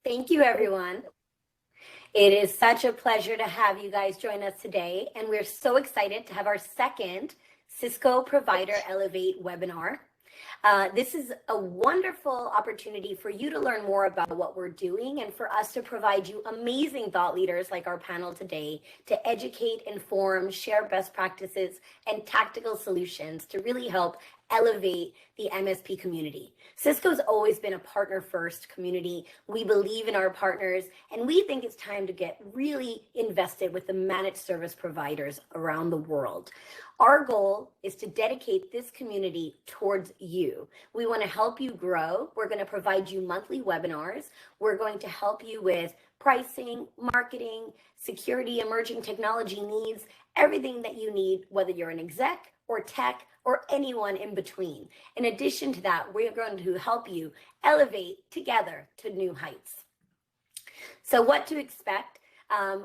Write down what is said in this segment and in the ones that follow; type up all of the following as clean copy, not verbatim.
Thank you, everyone. It is such a pleasure to have you guys join us today, and we're so excited to have our second Cisco Provider Elevate webinar. This is a wonderful opportunity for you to learn more about what we're doing and for us to provide you amazing thought leaders like our panel today to educate, inform, share best practices and tactical solutions to really help elevate the MSP community. Cisco's always been a partner-first community. We believe in our partners, and we think it's time to get really invested with the managed service providers around the world. Our goal is to dedicate this community towards you. We want to help you grow. We're going to provide you monthly webinars. We're going to help you with pricing, marketing, security, emerging technology needs, everything that you need, whether you're an exec or tech or anyone in between. In addition to that, we're going to help you elevate together to new heights. So what to expect?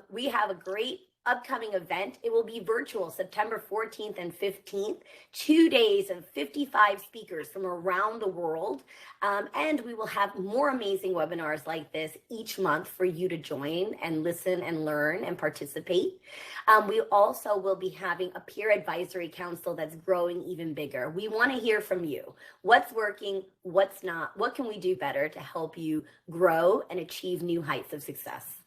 We have a great upcoming event. It will be virtual September 14th and 15th, 2 days of 55 speakers from around the world. And we will have more amazing webinars like this each month for you to join and listen and learn and participate. We also will be having a peer advisory council that's growing even bigger. We want to hear from you. What's working, what's not, what can we do better to help you grow and achieve new heights of success?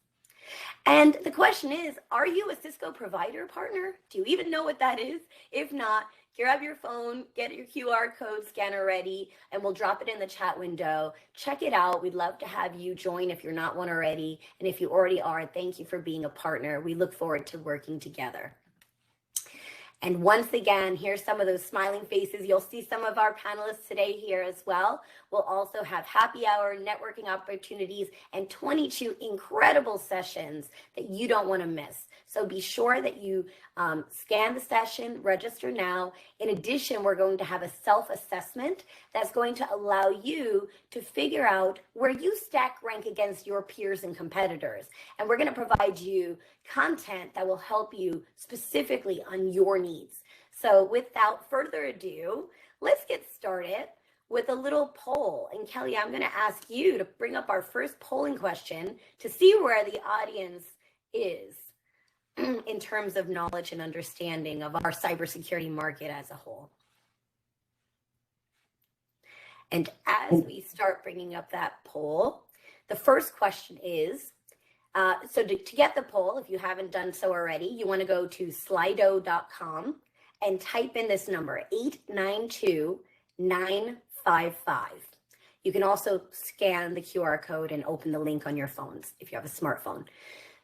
And the question is, are you a Cisco provider partner? Do you even know what that is? If not, grab your phone, get your QR code scanner ready, and we'll drop it in the chat window. Check it out. We'd love to have you join if you're not one already. And if you already are, thank you for being a partner. We look forward to working together. And once again, here's some of those smiling faces. You'll see some of our panelists today here as well. We'll also have happy hour, networking opportunities, and 22 incredible sessions that you don't want to miss. So be sure that you scan the session, register now. In addition, we're going to have a self-assessment that's going to allow you to figure out where you stack rank against your peers and competitors. And we're going to provide you content that will help you specifically on your needs. So without further ado, let's get started with a little poll. And Kelly, I'm going to ask you to bring up our first polling question to see where the audience is in terms of knowledge and understanding of our cybersecurity market as a whole. And as we start bringing up that poll, the first question is, so to get the poll, if you haven't done so already, you want to go to slido.com and type in this number, 892955. You can also scan the QR code and open the link on your phones if you have a smartphone.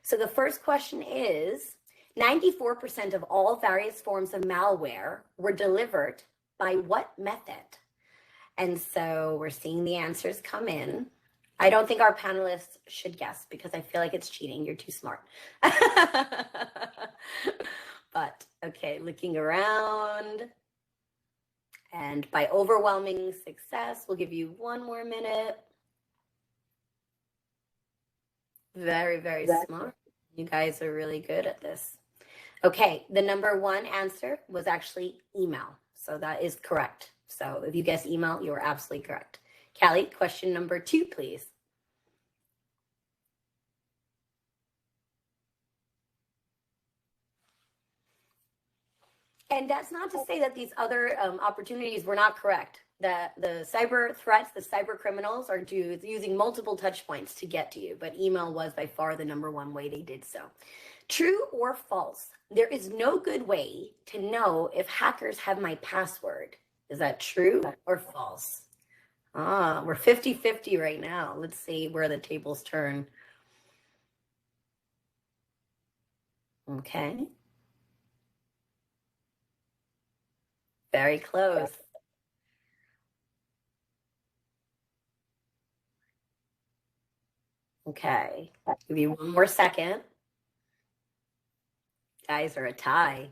So the first question is, 94% of all various forms of malware were delivered by what method? And so we're seeing the answers come in. I don't think our panelists should guess because I feel like it's cheating. You're too smart. But okay, looking around. And by overwhelming success, we'll give you one more minute. Very, very smart. You guys are really good at this. Okay, the number one answer was actually email. So that is correct. So if you guess email, you are absolutely correct. Callie, question number 2, please. And that's not to say that these other opportunities were not correct. That the cyber threats, the cyber criminals are using multiple touch points to get to you, but email was by far the number one way they did so. True or false? There is no good way to know if hackers have my password. Is that true or false? We're 50-50 right now. Let's see where the tables turn. Okay. Very close. Okay, give you one more second. Guys are a tie.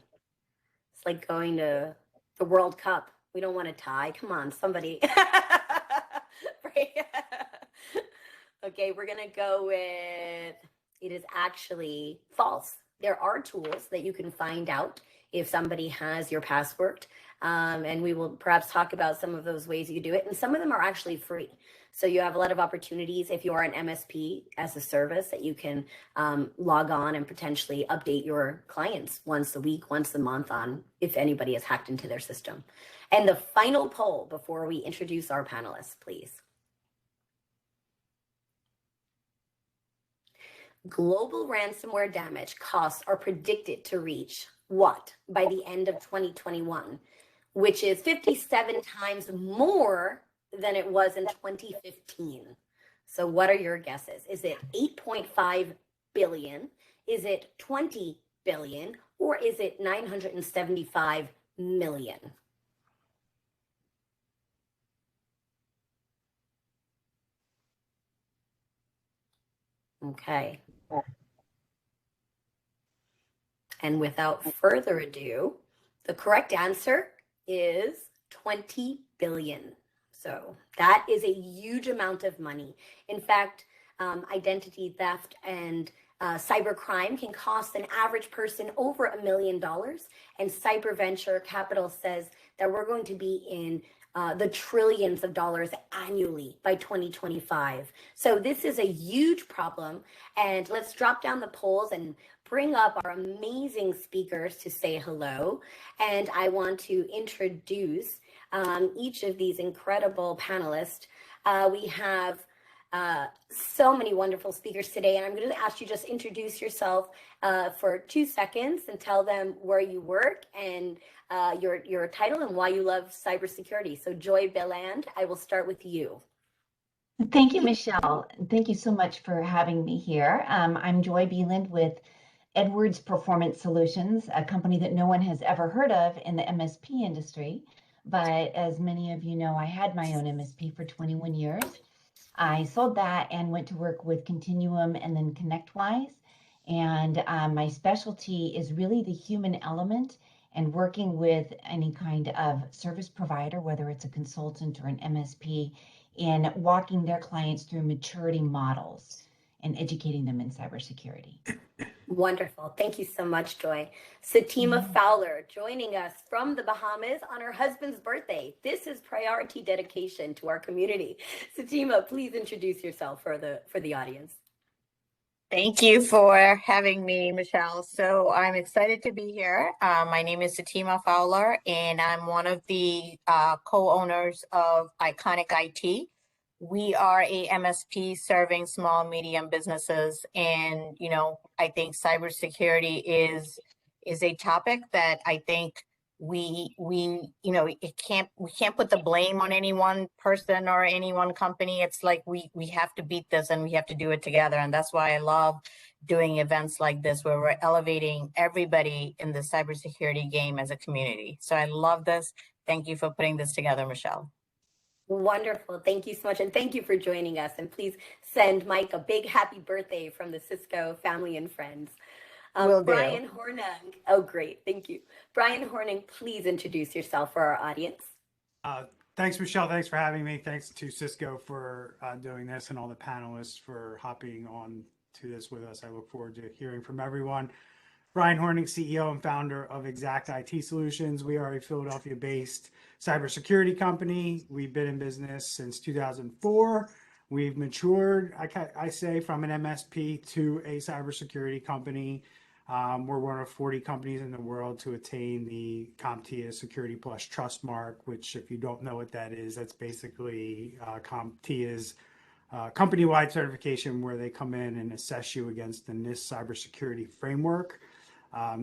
It's like going to the World Cup. We don't want to tie. Come on, somebody. Okay, we're going to go with, it is actually false. There are tools that you can find out if somebody has your password. And we will perhaps talk about some of those ways you do it. And some of them are actually free. So you have a lot of opportunities if you are an MSP as a service that you can log on and potentially update your clients once a week, once a month on if anybody has hacked into their system. And the final poll before we introduce our panelists, please. Global ransomware damage costs are predicted to reach what by the end of 2021, which is 57 times more than it was in 2015. So what are your guesses? Is it 8.5 billion? Is it 20 billion? Or is it 975 million? Okay. And without further ado, the correct answer is 20 billion. So that is a huge amount of money. In fact, identity theft and cybercrime can cost an average person over $1 million. And cyber venture capital says that we're going to be in the trillions of dollars annually by 2025. So this is a huge problem. And let's drop down the polls and bring up our amazing speakers to say hello. And I want to introduce each of these incredible panelists. We have so many wonderful speakers today, and I'm going to ask you just introduce yourself for 2 seconds and tell them where you work and your title and why you love cybersecurity. So Joy Beland, I will start with you. Thank you, Michelle. Thank you so much for having me here. I'm Joy Beland with Edwards Performance Solutions, a company that no one has ever heard of in the MSP industry. But as many of you know, I had my own MSP for 21 years. I sold that and went to work with Continuum and then ConnectWise. And my specialty is really the human element and working with any kind of service provider, whether it's a consultant or an MSP, in walking their clients through maturity models and educating them in cybersecurity. Wonderful. Thank you so much, Joy. Sitima Fowler joining us from the Bahamas on her husband's birthday. This is priority dedication to our community. Sitima, please introduce yourself for the audience. Thank you for having me, Michelle. So I'm excited to be here. My name is Sitima Fowler, and I'm one of the co-owners of Iconic IT. We are a MSP serving small, medium businesses. And, you know, I think cybersecurity is a topic that I think we can't put the blame on any one person or any one company. It's like we have to beat this and we have to do it together. And that's why I love doing events like this, where we're elevating everybody in the cybersecurity game as a community. So I love this. Thank you for putting this together, Michelle. Wonderful. Thank you so much. And thank you for joining us. And please send Mike a big happy birthday from the Cisco family and friends. Bryan Hornung. Oh, great. Thank you. Bryan Hornung, please introduce yourself for our audience. Thanks, Michelle. Thanks for having me. Thanks to Cisco for doing this and all the panelists for hopping on to this with us. I look forward to hearing from everyone. Bryan Hornung, CEO and founder of Exact IT Solutions. We are a Philadelphia-based cybersecurity company. We've been in business since 2004. We've matured, I say, from an MSP to a cybersecurity company. We're one of 40 companies in the world to attain the CompTIA Security Plus Trust Mark, which, if you don't know what that is, that's basically CompTIA's company-wide certification where they come in and assess you against the NIST cybersecurity framework.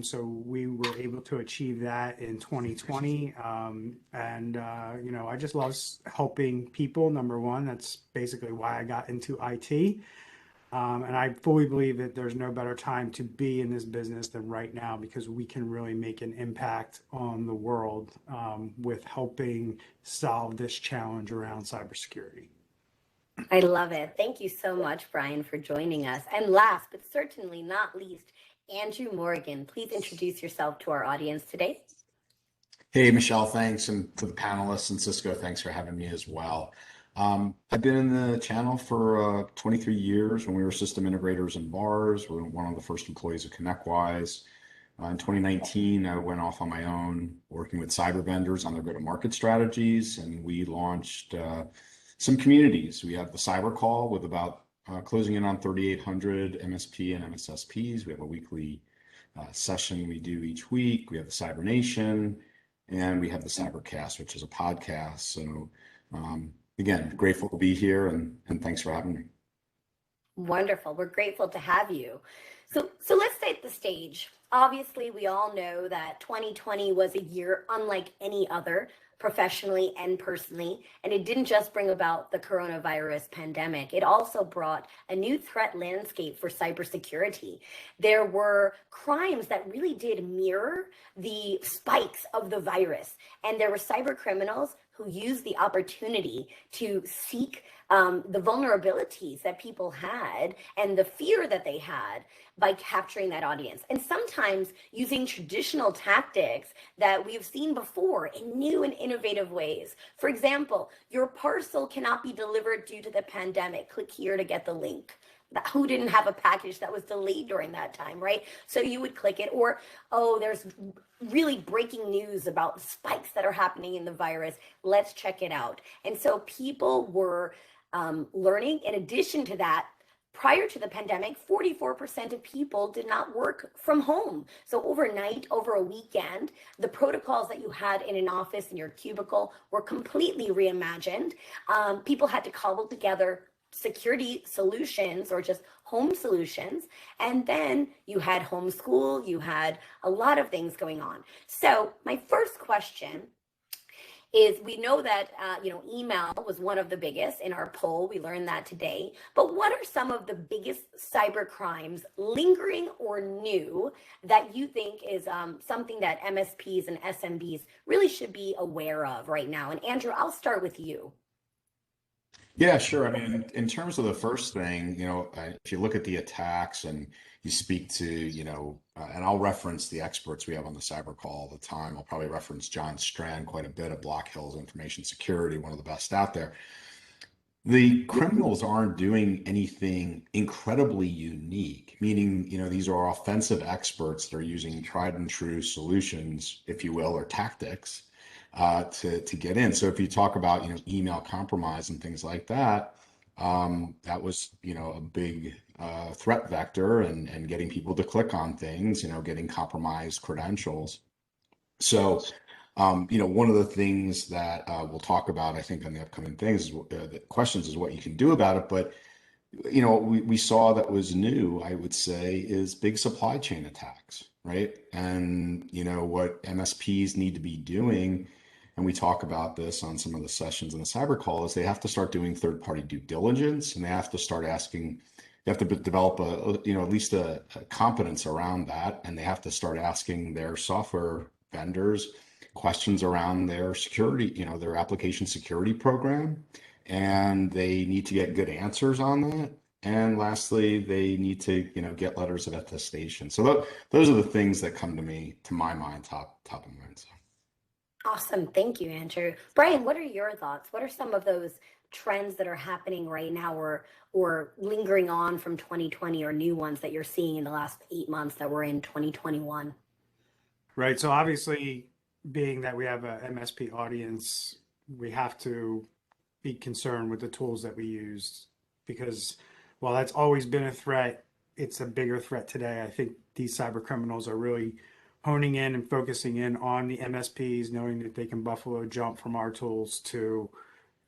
So we were able to achieve that in 2020. I just love helping people, number one. That's basically why I got into IT. And I fully believe that there's no better time to be in this business than right now, because we can really make an impact on the world with helping solve this challenge around cybersecurity. I love it. Thank you so much, Bryan, for joining us. And last, but certainly not least, Andrew Morgan, please introduce yourself to our audience today. Hey, Michelle, thanks. And for the panelists and Cisco, thanks for having me as well. I've been in the channel for 23 years when we were system integrators in bars. We were one of the first employees of ConnectWise. In 2019, I went off on my own, working with cyber vendors on their go-to-market strategies, and we launched some communities. We have the Cyber Call with about closing in on 3,800 MSP and MSSPs. We have a weekly session we do each week. We have the Cyber Nation, and we have the Cybercast, which is a podcast. So again, grateful to be here, and thanks for having me. Wonderful. We're grateful to have you. So let's set the stage. Obviously, we all know that 2020 was a year unlike any other, professionally and personally, and it didn't just bring about the coronavirus pandemic. It also brought a new threat landscape for cybersecurity. There were crimes that really did mirror the spikes of the virus, and there were cyber criminals who used the opportunity to seek the vulnerabilities that people had and the fear that they had by capturing that audience, and sometimes using traditional tactics that we've seen before in new and innovative ways. For example, your parcel cannot be delivered due to the pandemic. Click here to get the link. Who didn't have a package that was delayed during that time, right? So you would click it, or, oh, there's really breaking news about spikes that are happening in the virus. Let's check it out. And so people were learning. In addition to that, prior to the pandemic, 44% of people did not work from home. So overnight, over a weekend, the protocols that you had in an office in your cubicle were completely reimagined. People had to cobble together security solutions or just home solutions. And then you had homeschool, you had a lot of things going on. So my first question is, we know that email was one of the biggest in our poll. We learned that today. But what are some of the biggest cyber crimes, lingering or new, that you think is something that MSPs and SMBs really should be aware of right now? And Andrew, I'll start with you. Yeah, sure. I mean, in terms of the first thing, if you look at the attacks and you speak to, and I'll reference the experts we have on the cyber call all the time. I'll probably reference John Strand quite a bit at Block Hills Information Security, one of the best out there. The criminals aren't doing anything incredibly unique, meaning, these are offensive experts that are using tried and true solutions, if you will, or tactics to get in. So if you talk about, email compromise and things like that, that was, a big threat vector and getting people to click on things, getting compromised credentials. So, one of the things that we'll talk about, I think, on the upcoming things, the questions is what you can do about it. But, we saw that was new, I would say, is big supply chain attacks, right? And, what MSPs need to be doing, and we talk about this on some of the sessions in the cyber call, is they have to start doing third-party due diligence, and they have to start asking, they have to develop at least a competence around that, and they have to start asking their software vendors questions around their security, their application security program, and they need to get good answers on that. And lastly, they need to, get letters of attestation. So those are the things that come to my mind, top of mind. So. Awesome. Thank you, Andrew. Bryan, what are your thoughts? What are some of those trends that are happening right now or lingering on from 2020 or new ones that you're seeing in the last 8 months that we're in 2021? Right. So obviously, being that we have a MSP audience, we have to be concerned with the tools that we use, because while that's always been a threat, it's a bigger threat today. I think these cyber criminals are really honing in and focusing in on the MSPs, knowing that they can buffalo jump from our tools to,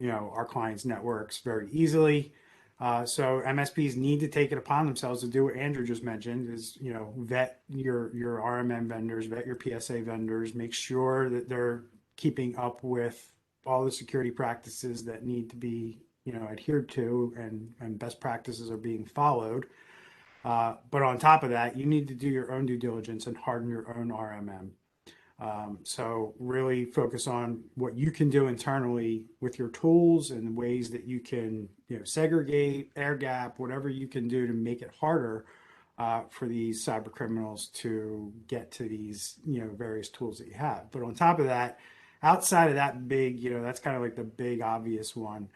our clients' networks very easily. So MSPs need to take it upon themselves to do what Andrew just mentioned, is, vet your RMM vendors, vet your PSA vendors, make sure that they're keeping up with all the security practices that need to be, adhered to, and best practices are being followed. But on top of that, you need to do your own due diligence and harden your own RMM. So really focus on what you can do internally with your tools and ways that you can, segregate, air gap, whatever you can do to make it harder for these cyber criminals to get to these, various tools that you have. But on top of that, outside of that big, that's kind of like the big obvious one.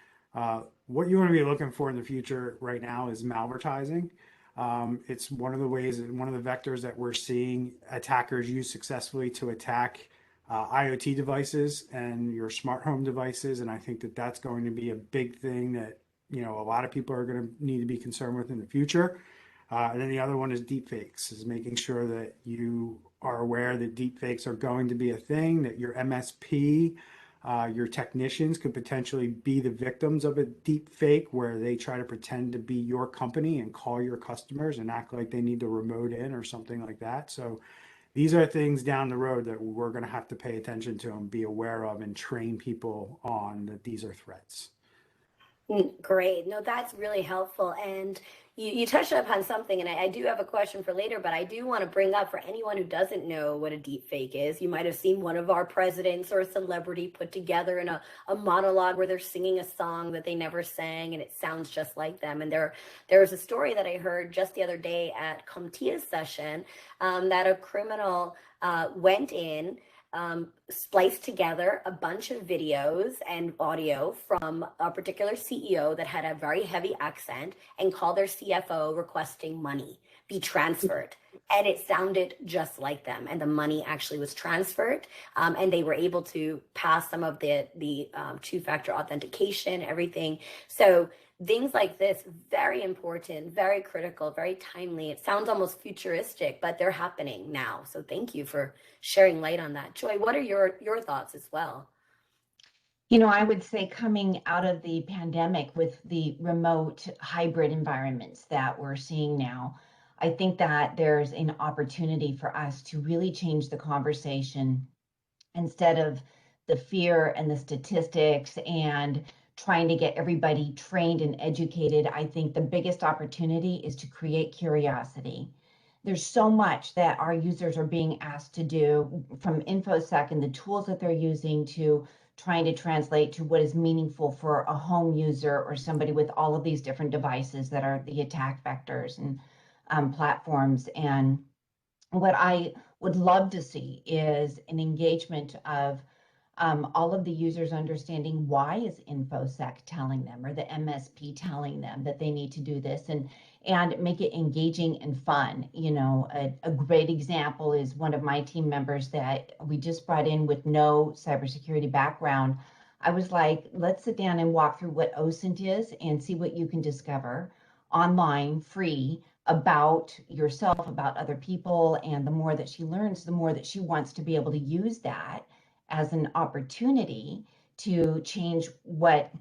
What you want to be looking for in the future right now is malvertising. It's one of the ways, one of the vectors that we're seeing attackers use successfully to attack IoT devices and your smart home devices. And I think that that's going to be a big thing that, a lot of people are going to need to be concerned with in the future. And then the other one is deepfakes, is making sure that you are aware that deepfakes are going to be a thing, that your MSP, your technicians could potentially be the victims of a deepfake where they try to pretend to be your company and call your customers and act like they need to remote in or something like that. So these are things down the road that we're going to have to pay attention to and be aware of and train people on that these are threats. Great. No, that's really helpful. And you touched upon something, and I do have a question for later, but I do want to bring up for anyone who doesn't know what a deep fake is. You might have seen one of our presidents or a celebrity put together in a monologue where they're singing a song that they never sang, and it sounds just like them. And there was a story that I heard just the other day at CompTIA's session that a criminal went in, spliced together a bunch of videos and audio from a particular CEO that had a very heavy accent and called their CFO requesting money be transferred. And it sounded just like them. And the money actually was transferred. And they were able to pass some of the two-factor authentication, everything. So things like this, very important, very critical, very timely. It sounds almost futuristic, but they're happening now. So thank you for sharing light on that. Joy, what are your thoughts as well? I would say coming out of the pandemic with the remote hybrid environments that we're seeing now, I think that there's an opportunity for us to really change the conversation instead of the fear and the statistics and trying to get everybody trained and educated. I think the biggest opportunity is to create curiosity. There's so much that our users are being asked to do, from InfoSec and the tools that they're using to trying to translate to what is meaningful for a home user or somebody with all of these different devices that are the attack vectors and platforms. And what I would love to see is an engagement of all of the users understanding why is InfoSec telling them or the MSP telling them that they need to do this, and make it engaging and fun. A great example is one of my team members that we just brought in with no cybersecurity background. I was like, let's sit down and walk through what OSINT is and see what you can discover online free about yourself, about other people. And the more that she learns, the more that she wants to be able to use that as an opportunity to change what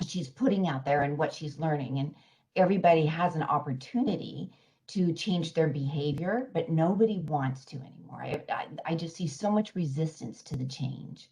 she's putting out there and what she's learning. And everybody has an opportunity to change their behavior, but nobody wants to anymore. I just see so much resistance to the change.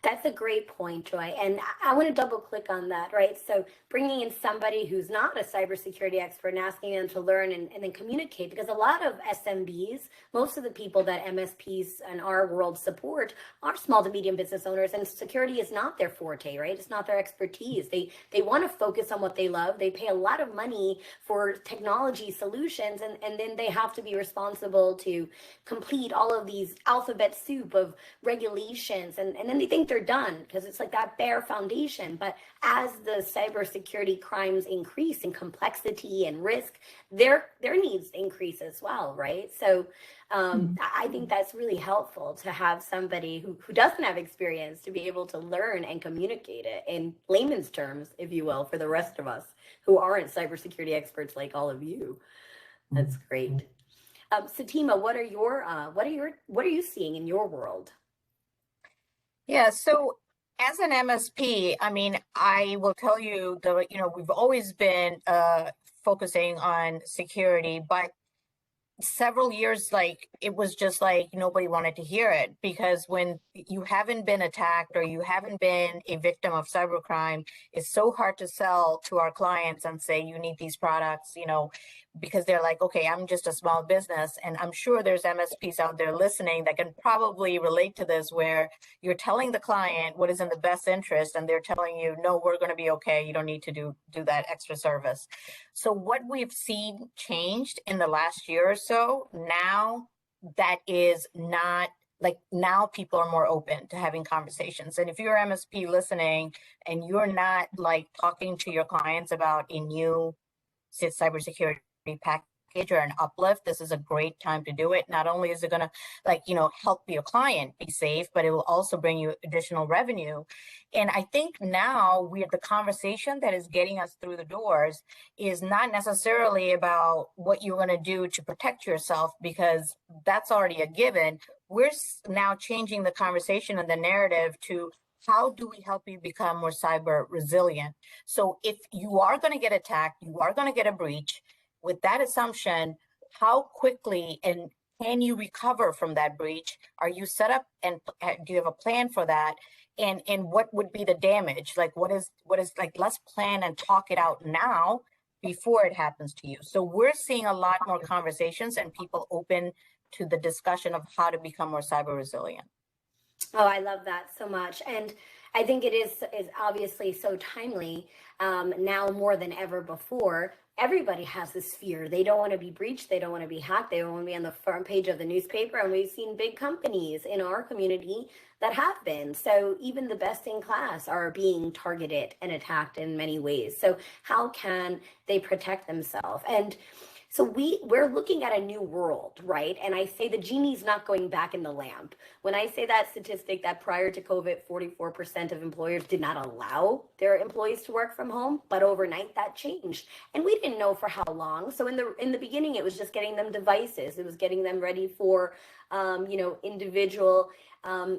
That's a great point, Joy. And I want to double click on that, right? So bringing in somebody who's not a cybersecurity expert and asking them to learn and then communicate, because a lot of SMBs, most of the people that MSPs in our world support are small to medium business owners, and security is not their forte, right? It's not their expertise. They want to focus on what they love. They pay a lot of money for technology solutions, and then they have to be responsible to complete all of these alphabet soup of regulations, and then they think they're done because it's like that bare foundation. But as the cybersecurity crimes increase in complexity and risk, their needs increase as well, right? So I think that's really helpful to have somebody who doesn't have experience to be able to learn and communicate it in layman's terms, if you will, for the rest of us who aren't cybersecurity experts like all of you. That's great. Sitima, what are you seeing in your world? Yeah, so as an MSP, I mean, I will tell you that, we've always been focusing on security, but several years, it was just like nobody wanted to hear it, because when you haven't been attacked or you haven't been a victim of cybercrime, it's so hard to sell to our clients and say you need these products, because they're like, okay, I'm just a small business. And I'm sure there's MSPs out there listening that can probably relate to this, where you're telling the client what is in the best interest and they're telling you, no, we're going to be okay. You don't need to do that extra service. So what we've seen changed in the last year or so, now that is not like, now people are more open to having conversations. And if you're MSP listening and you're not like talking to your clients about a new cybersecurity package or an uplift, this is a great time to do it. Not only is it going to help your client be safe, but it will also bring you additional revenue. And I think now the conversation that is getting us through the doors is not necessarily about what you're going to do to protect yourself, because that's already a given. We're now changing the conversation and the narrative to how do we help you become more cyber resilient? So if you are going to get attacked, you are going to get a breach. With that assumption, how quickly and can you recover from that breach? Are you set up, and do you have a plan for that? And what would be the damage? Like what is let's plan and talk it out now before it happens to you. So we're seeing a lot more conversations and people open to the discussion of how to become more cyber resilient. Oh, I love that so much. And I think it is obviously so timely now more than ever before. Everybody has this fear. They don't want to be breached. They don't want to be hacked. They don't want to be on the front page of the newspaper. And we've seen big companies in our community that have been. So even the best in class are being targeted and attacked in many ways. So how can they protect themselves? And so we're looking at a new world, right? And I say the genie's not going back in the lamp. When I say that statistic that prior to COVID, 44% of employers did not allow their employees to work from home, but overnight that changed. And we didn't know for how long. So in the beginning, it was just getting them devices. It was getting them ready for, individual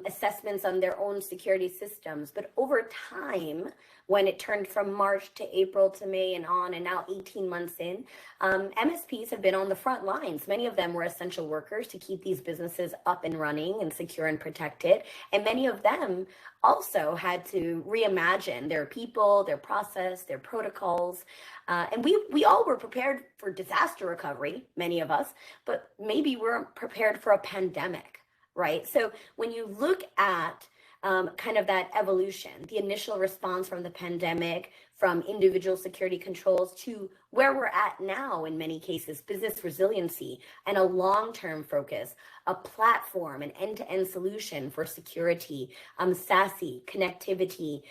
assessments on their own security systems. But over time, when it turned from March to April to May and on, and now 18 months in, MSPs have been on the front lines. Many of them were essential workers to keep these businesses up and running and secure and protected. And many of them also had to reimagine their people, their process, their protocols. And we all were prepared for disaster recovery, many of us, but maybe we're prepared for a pandemic, right? So when you look at kind of that evolution, the initial response from the pandemic, from individual security controls to where we're at now, in many cases, business resiliency and a long-term focus, a platform, an end-to-end solution for security, SASE, connectivity,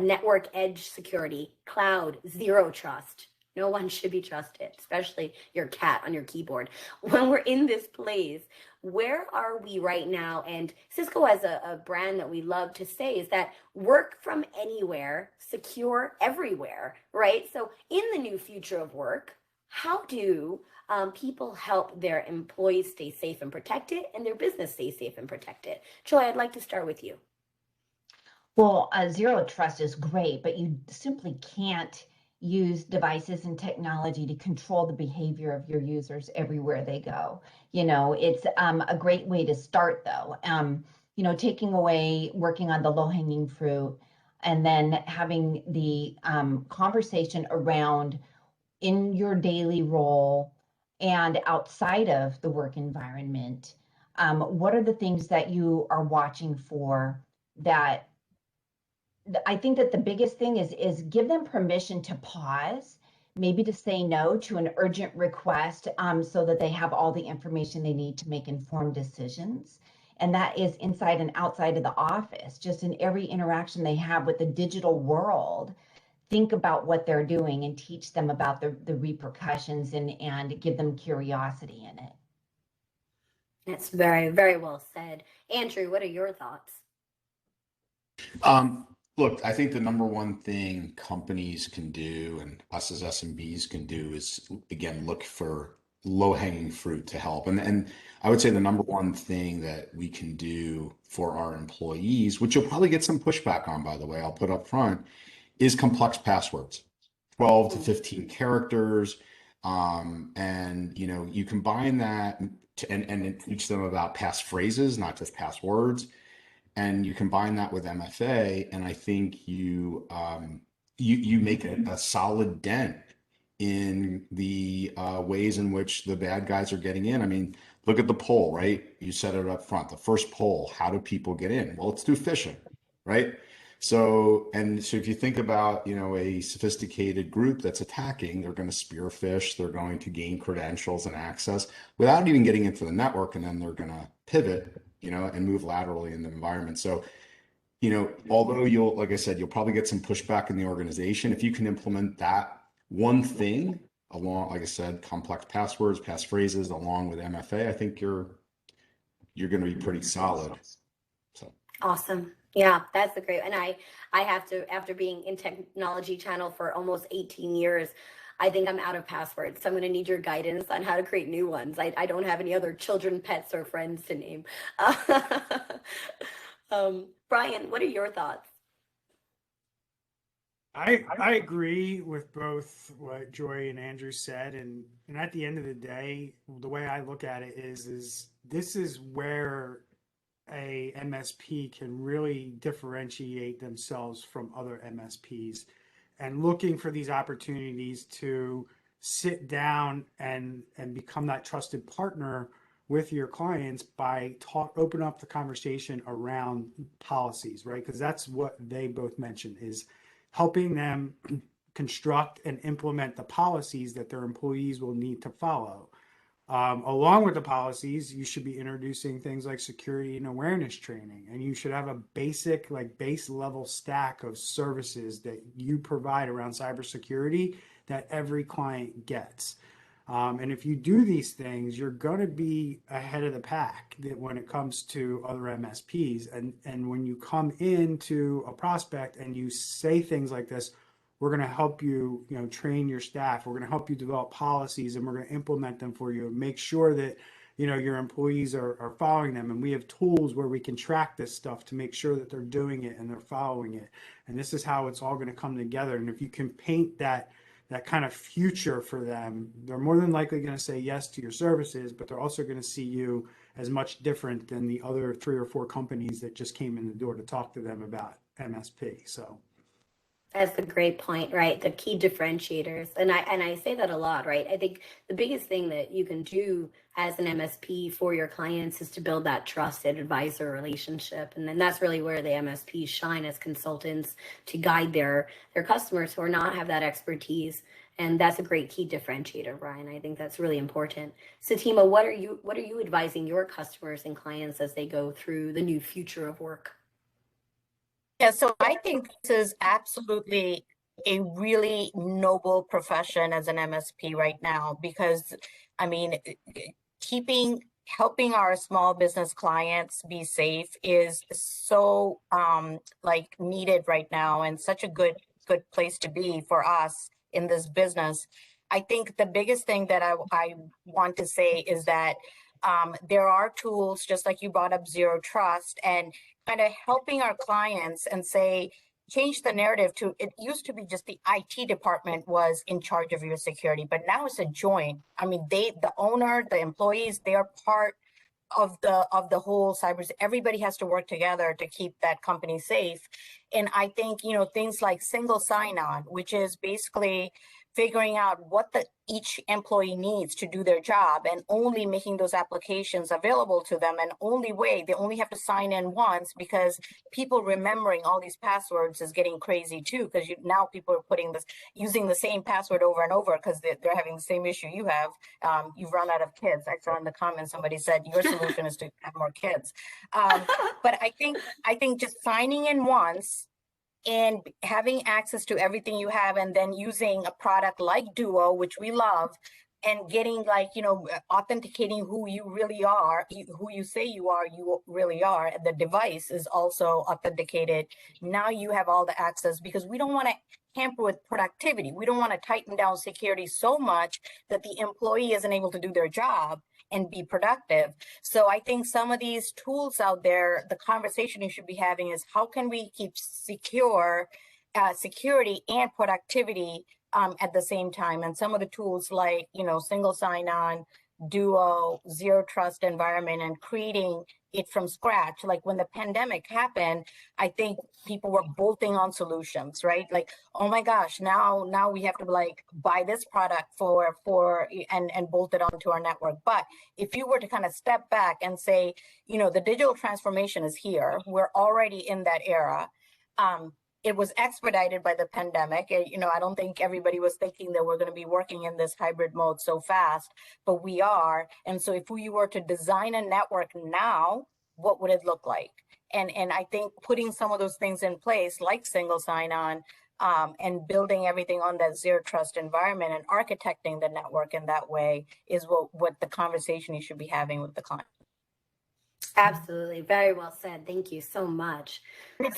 network edge security, cloud, zero trust. No one should be trusted, especially your cat on your keyboard. When we're in this place, where are we right now? And Cisco has a brand that we love to say is that work from anywhere, secure everywhere, right? So in the new future of work, how do people help their employees stay safe and protected and their business stay safe and protected? Joy, I'd like to start with you. Well, zero trust is great, but you simply can't use devices and technology to control the behavior of your users everywhere they go. It's a great way to start, though. Taking away, working on the low-hanging fruit, and then having the conversation around in your daily role and outside of the work environment. What are the things that you are watching for that I think that the biggest thing is give them permission to pause, maybe to say no to an urgent request, so that they have all the information they need to make informed decisions. And that is inside and outside of the office, just in every interaction they have with the digital world. Think about what they're doing and teach them about the repercussions and give them curiosity in it. That's very, very well said. Andrew, what are your thoughts? Look, I think the number one thing companies can do and us as SMBs can do is, again, look for low-hanging fruit to help. And I would say the number one thing that we can do for our employees, which you'll probably get some pushback on, by the way, I'll put up front, is complex passwords, 12 to 15 characters. And you combine that and teach them about passphrases, not just passwords. And you combine that with MFA, and I think you make a solid dent in the ways in which the bad guys are getting in. I mean, look at the poll, right? You said it up front. The first poll, how do people get in? Well, it's through phishing, right? So if you think about, a sophisticated group that's attacking, they're going to spear phish, they're going to gain credentials and access without even getting into the network, and then they're going to pivot, and move laterally in the environment. So, although like I said, you'll probably get some pushback in the organization, if you can implement that one thing along, like I said, complex passwords, passphrases, along with MFA, I think you're going to be pretty solid. So Awesome. Yeah, that's a great. And I have to, after being in technology channel for almost 18 years, I think I'm out of passwords. So I'm going to need your guidance on how to create new ones. I don't have any other children, pets, or friends to name. Bryan, what are your thoughts? I agree with both what Joy and Andrew said, and at the end of the day, the way I look at it is this is where a MSP can really differentiate themselves from other MSPs, and looking for these opportunities to sit down and become that trusted partner with your clients by open up the conversation around policies, right? Because that's what they both mentioned, is helping them construct and implement the policies that their employees will need to follow. Along with the policies, you should be introducing things like security and awareness training, and you should have a basic, like base level stack of services that you provide around cybersecurity that every client gets. And if you do these things, you're going to be ahead of the pack when it comes to other MSPs. And when you come into a prospect and you say things like this, we're going to help you, train your staff. We're going to help you develop policies, and we're going to implement them for you and make sure that, your employees are following them. And we have tools where we can track this stuff to make sure that they're doing it and they're following it. And this is how it's all going to come together. And if you can paint that kind of future for them, they're more than likely going to say yes to your services, but they're also going to see you as much different than the other 3 or 4 companies that just came in the door to talk to them about MSP. So that's a great point, right? The key differentiators. And I say that a lot, right? I think the biggest thing that you can do as an MSP for your clients is to build that trusted advisor relationship. And then that's really where the MSPs shine as consultants to guide their customers who are not have that expertise. And that's a great key differentiator, Bryan. I think that's really important. Sitima, what are you advising your customers and clients as they go through the new future of work? Yeah, so I think this is absolutely a really noble profession as an MSP right now, because I mean, helping our small business clients be safe is so needed right now, and such a good place to be for us in this business. I think the biggest thing that I want to say is that there are tools, just like you brought up Zero Trust, and kind of helping our clients and change the narrative to, it used to be just the IT department was in charge of your security, but now it's a joint. I mean, the owner, the employees, they are part of the whole cyber. Everybody has to work together to keep that company safe. And I think, things like single sign-on, which is basically figuring out what each employee needs to do their job, and only making those applications available to them. And they only have to sign in once, because people remembering all these passwords is getting crazy too, because now people are using the same password over and over because they're having the same issue you have. You've run out of kids. I saw in the comments somebody said your solution is to have more kids. But I think just signing in once and having access to everything you have, and then using a product like Duo, which we love, and getting authenticating who you really are, who you say you really are. The device is also authenticated. Now you have all the access, because we don't want to hamper with productivity. We don't want to tighten down security so much that the employee isn't able to do their job and be productive. So I think some of these tools out there, the conversation you should be having is, how can we keep security and productivity at the same time? And some of the tools like, single sign-on, Duo, Zero Trust environment, and creating it from scratch. Like when the pandemic happened, I think people were bolting on solutions, right? Like, oh my gosh, now we have to buy this product and bolt it onto our network. But if you were to kind of step back and say, the digital transformation is here, we're already in that era. It was expedited by the pandemic. I don't think everybody was thinking that we're going to be working in this hybrid mode so fast, but we are. And so if we were to design a network now, what would it look like? And I think putting some of those things in place, like single sign-on, and building everything on that zero trust environment and architecting the network in that way is what the conversation you should be having with the client. Absolutely. Very well said. Thank you so much.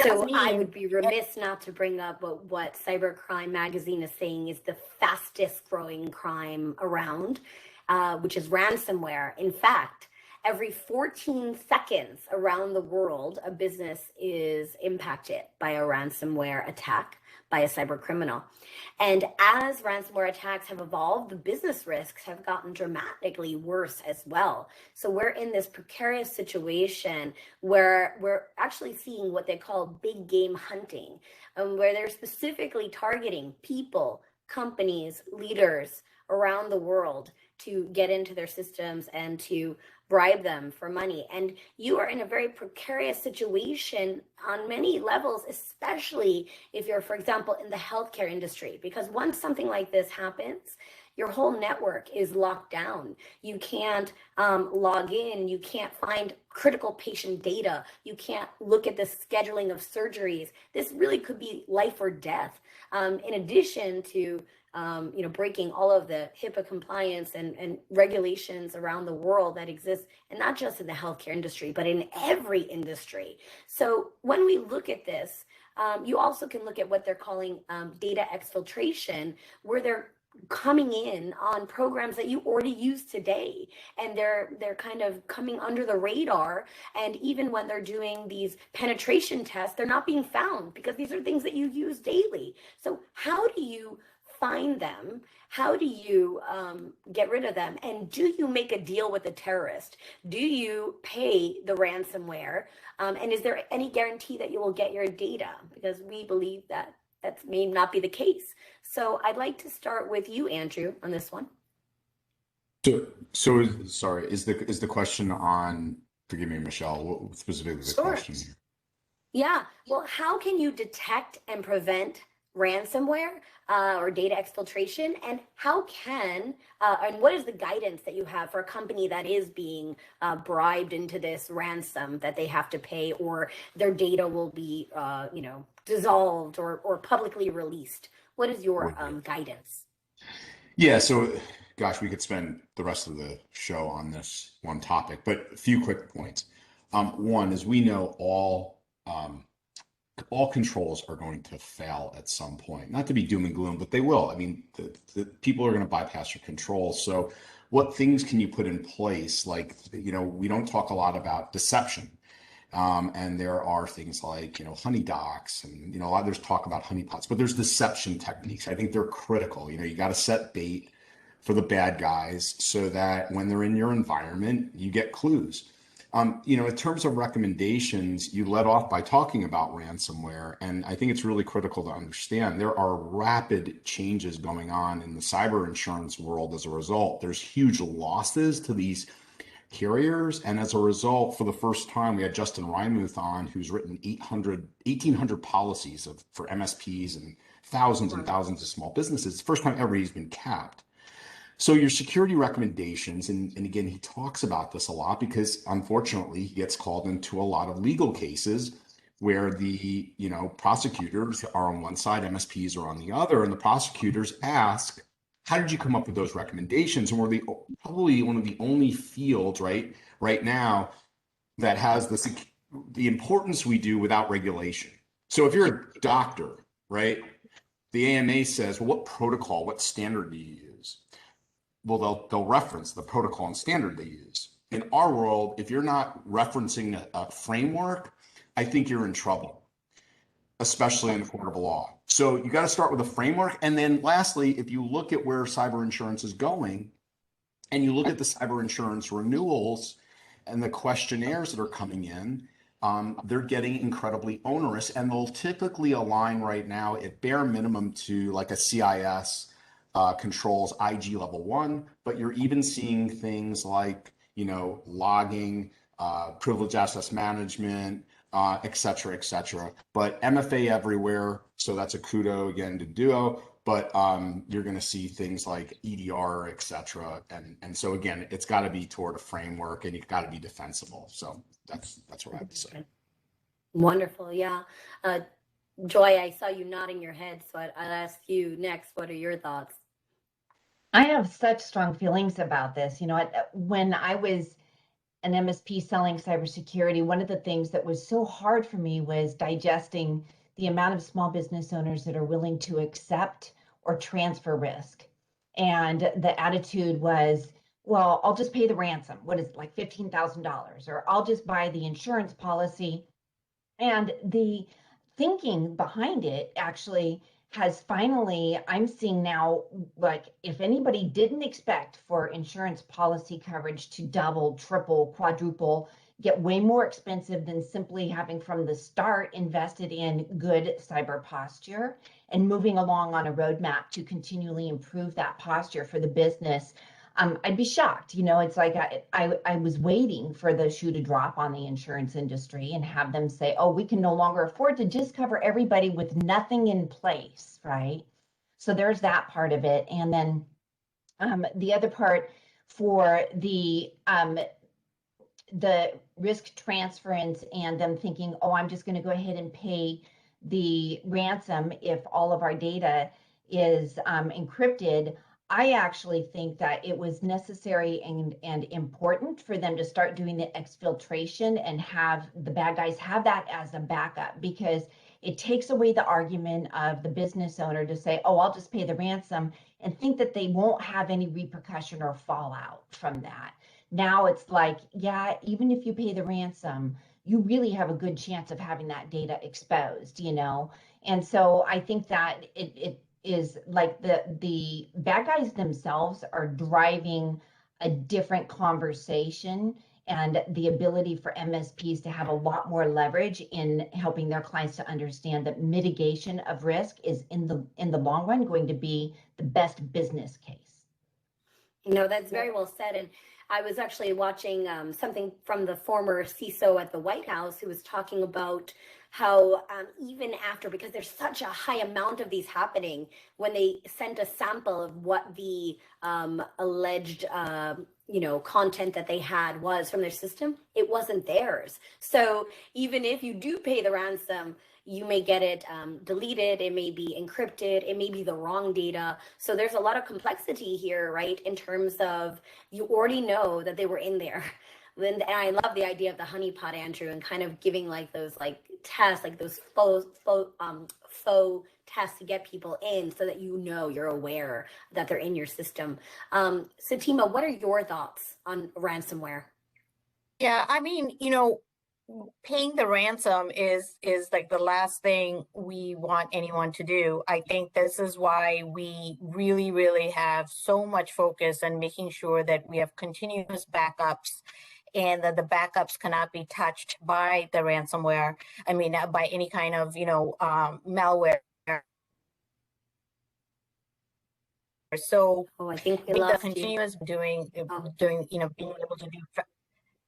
So I would be remiss not to bring up what Cybercrime Magazine is saying is the fastest growing crime around, which is ransomware. In fact, every 14 seconds around the world, a business is impacted by a ransomware attack by a cyber criminal. And as ransomware attacks have evolved, the business risks have gotten dramatically worse as well. So we're in this precarious situation where we're actually seeing what they call big game hunting, where they're specifically targeting people, companies, leaders around the world to get into their systems and to bribe them for money. And you are in a very precarious situation on many levels, especially if you're, for example, in the healthcare industry, because once something like this happens, your whole network is locked down. You can't log in. You can't find critical patient data. You can't look at the scheduling of surgeries. This really could be life or death. In addition to breaking all of the HIPAA compliance and regulations around the world that exist, and not just in the healthcare industry, but in every industry. So when we look at this, you also can look at what they're calling data exfiltration, where they're coming in on programs that you already use today, and they're kind of coming under the radar. And even when they're doing these penetration tests, they're not being found because these are things that you use daily. So how do you find them? How do you get rid of them? And do you make a deal with the terrorist? Do you pay the ransomware? And is there any guarantee that you will get your data? Because we believe that may not be the case. So I'd like to start with you, Andrew, on this one. So sorry, is the question on, forgive me, Michelle, what specifically the question here? Yeah, well, how can you detect and prevent ransomware or data exfiltration, and how can and what is the guidance that you have for a company that is being bribed into this ransom that they have to pay, or their data will be dissolved or publicly released? What is your guidance? Yeah, so gosh, we could spend the rest of the show on this one topic, but a few quick points. One is, we know all controls are going to fail at some point. Not to be doom and gloom, but they will. I mean, the people are going to bypass your controls. So what things can you put in place? Like, we don't talk a lot about deception. And there are things like, honey docs, and, a lot, there's talk about honeypots, but there's deception techniques. I think they're critical. You got to set bait for the bad guys so that when they're in your environment, you get clues. In terms of recommendations, you led off by talking about ransomware, and I think it's really critical to understand there are rapid changes going on in the cyber insurance world as a result. There's huge losses to these carriers, and as a result, for the first time, we had Justin Reimuth on, who's written 1,800 policies for MSPs and thousands of small businesses. It's the first time ever he's been capped. So your security recommendations, and again, he talks about this a lot because unfortunately he gets called into a lot of legal cases where the prosecutors are on one side, MSPs are on the other, and the prosecutors ask, how did you come up with those recommendations? And we're probably one of the only fields right now that has the importance we do without regulation. So if you're a doctor, right, the AMA says, well, what protocol, what standard do you use? Well, they'll reference the protocol and standard they use. In our world, if you're not referencing a framework, I think you're in trouble, especially in the court of law. So you got to start with a framework. And then lastly, if you look at where cyber insurance is going, and you look at the cyber insurance renewals and the questionnaires that are coming in, they're getting incredibly onerous, and they'll typically align right now at bare minimum to like a CIS controls IG level 1, but you're even seeing things like, logging, privileged access management, et cetera, et cetera. But MFA everywhere. So that's a kudo again to Duo, but you're going to see things like EDR, et cetera. And so again, it's got to be toward a framework, and you've got to be defensible. So that's what I have to say. Wonderful. Yeah. Joy, I saw you nodding your head, so I'll ask you next. What are your thoughts? I have such strong feelings about this. You know, when I was an MSP selling cybersecurity, one of the things that was so hard for me was digesting the amount of small business owners that are willing to accept or transfer risk. And the attitude was, well, I'll just pay the ransom. What is it, like $15,000? Or I'll just buy the insurance policy. And the thinking behind it actually has finally, I'm seeing now, like if anybody didn't expect for insurance policy coverage to double, triple, quadruple, get way more expensive than simply having from the start invested in good cyber posture and moving along on a roadmap to continually improve that posture for the business, I'd be shocked. You know, it's like I was waiting for the shoe to drop on the insurance industry and have them say, oh, we can no longer afford to just cover everybody with nothing in place, right? So there's that part of it. And then the other part for the risk transference and them thinking, oh, I'm just going to go ahead and pay the ransom if all of our data is encrypted. I actually think that it was necessary and important for them to start doing the exfiltration and have the bad guys have that as a backup, because it takes away the argument of the business owner to say, oh, I'll just pay the ransom and think that they won't have any repercussion or fallout from that. Now it's like, yeah, even if you pay the ransom, you really have a good chance of having that data exposed, you know? And so I think that it is like the bad guys themselves are driving a different conversation, and the ability for MSPs to have a lot more leverage in helping their clients to understand that mitigation of risk is in the long run going to be the best business case. No, that's very well said. And I was actually watching something from the former CISO at the White House who was talking about how even after, because there's such a high amount of these happening, when they sent a sample of what the alleged content that they had was from their system, it wasn't theirs. So even if you do pay the ransom, you may get it deleted, it may be encrypted, it may be the wrong data. So there's a lot of complexity here, right? In terms of you already know that they were in there. And I love the idea of the honeypot, Andrew, and kind of giving like those like tests, like those faux tests to get people in so that you know, you're aware that they're in your system. Sitima, what are your thoughts on ransomware? Yeah, I mean, paying the ransom is like the last thing we want anyone to do. I think this is why we really, really have so much focus on making sure that we have continuous backups and that the backups cannot be touched by the ransomware. I mean, by any kind of, malware. So I think we the lost continuous you. doing,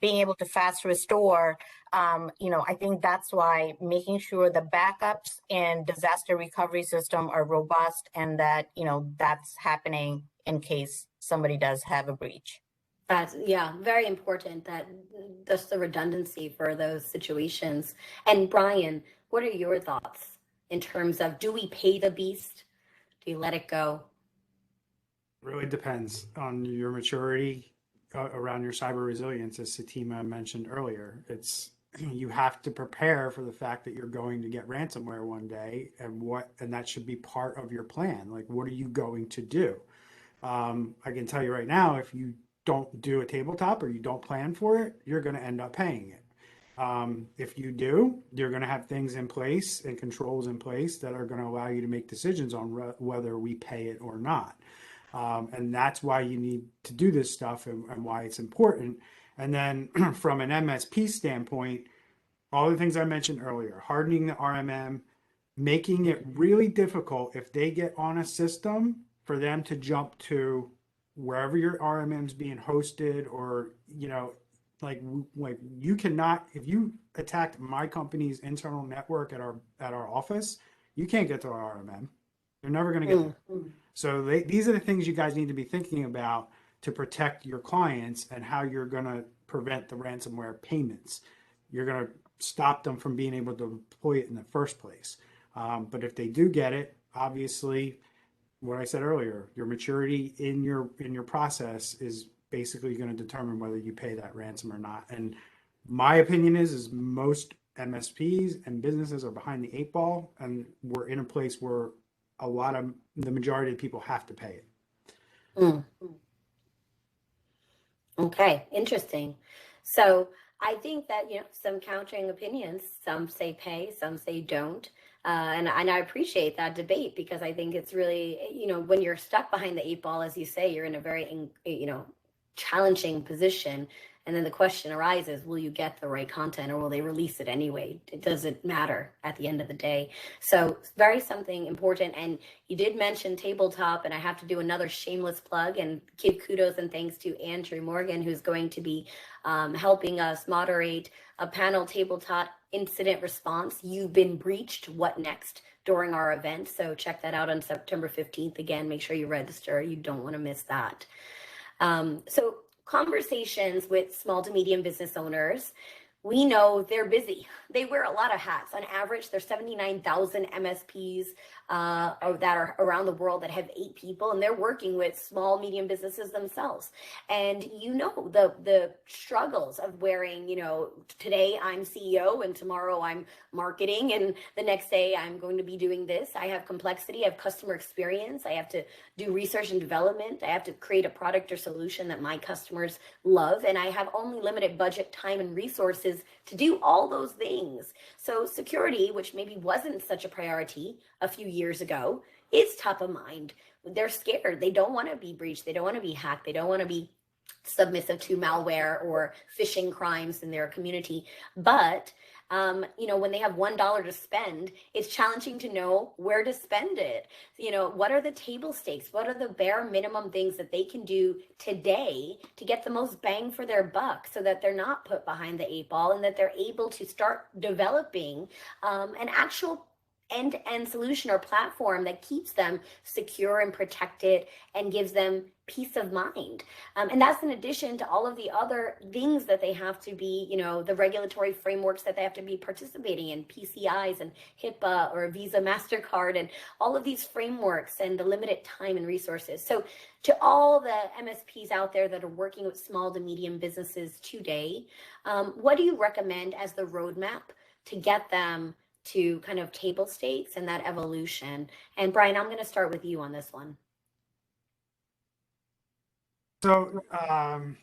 being able to fast restore, I think that's why making sure the backups and disaster recovery system are robust and that, that's happening in case somebody does have a breach. That's, yeah, very important, that just the redundancy for those situations. And Bryan, what are your thoughts in terms of, do we pay the beast? Do you let it go? Really depends on your maturity around your cyber resilience, as Sitima mentioned earlier. You have to prepare for the fact that you're going to get ransomware one day, and that should be part of your plan. Like, what are you going to do? I can tell you right now, if you don't do a tabletop or you don't plan for it, you're going to end up paying it. If you do, you're going to have things in place and controls in place that are going to allow you to make decisions on whether we pay it or not. And that's why you need to do this stuff and why it's important. And then from an MSP standpoint, all the things I mentioned earlier, hardening the RMM, making it really difficult if they get on a system for them to jump to wherever your RMM is being hosted, or, like you cannot, if you attacked my company's internal network at our office, you can't get to our RMM. You're never going to get there. So these are the things you guys need to be thinking about to protect your clients and how you're going to prevent the ransomware payments. You're going to stop them from being able to deploy it in the first place. But if they do get it, obviously, what I said earlier, your maturity in your process is basically going to determine whether you pay that ransom or not. And my opinion is most MSPs and businesses are behind the eight ball, and we're in a place where the majority of people have to pay it. Mm. Okay, interesting. So I think that, some countering opinions, some say pay, some say don't. And I appreciate that debate, because I think it's really, when you're stuck behind the eight ball, as you say, you're in a very, challenging position. And then the question arises, will you get the right content, or will they release it anyway? It doesn't matter at the end of the day. So very something important. And you did mention tabletop, and I have to do another shameless plug and give kudos and thanks to Andrew Morgan, who's going to be helping us moderate a panel tabletop incident response. You've been breached, what next, during our event. So check that out on September 15th. Again, make sure you register. You don't want to miss that. So conversations with small to medium business owners, we know they're busy. They wear a lot of hats. On average, there's 79,000 MSPs that are around the world that have 8 people, and they're working with small, medium businesses themselves. And the struggles of wearing, today I'm CEO and tomorrow I'm marketing, and the next day I'm going to be doing this. I have complexity, I have customer experience, I have to do research and development, I have to create a product or solution that my customers love, and I have only limited budget, time, and resources to do all those things. So security, which maybe wasn't such a priority a few years ago, is top of mind. They're scared. They don't want to be breached. They don't want to be hacked. They don't want to be submissive to malware or phishing crimes in their community. But when they have $1 to spend, it's challenging to know where to spend it. What are the table stakes? What are the bare minimum things that they can do today to get the most bang for their buck, so that they're not put behind the eight ball, and that they're able to start developing an actual end-to-end solution or platform that keeps them secure and protected and gives them peace of mind. And that's in addition to all of the other things that they have to be, the regulatory frameworks that they have to be participating in, PCIs and HIPAA or Visa, MasterCard, and all of these frameworks, and the limited time and resources. So to all the MSPs out there that are working with small to medium businesses today, what do you recommend as the roadmap to get them to kind of table stakes and that evolution? And Bryan, I'm going to start with you on this one. So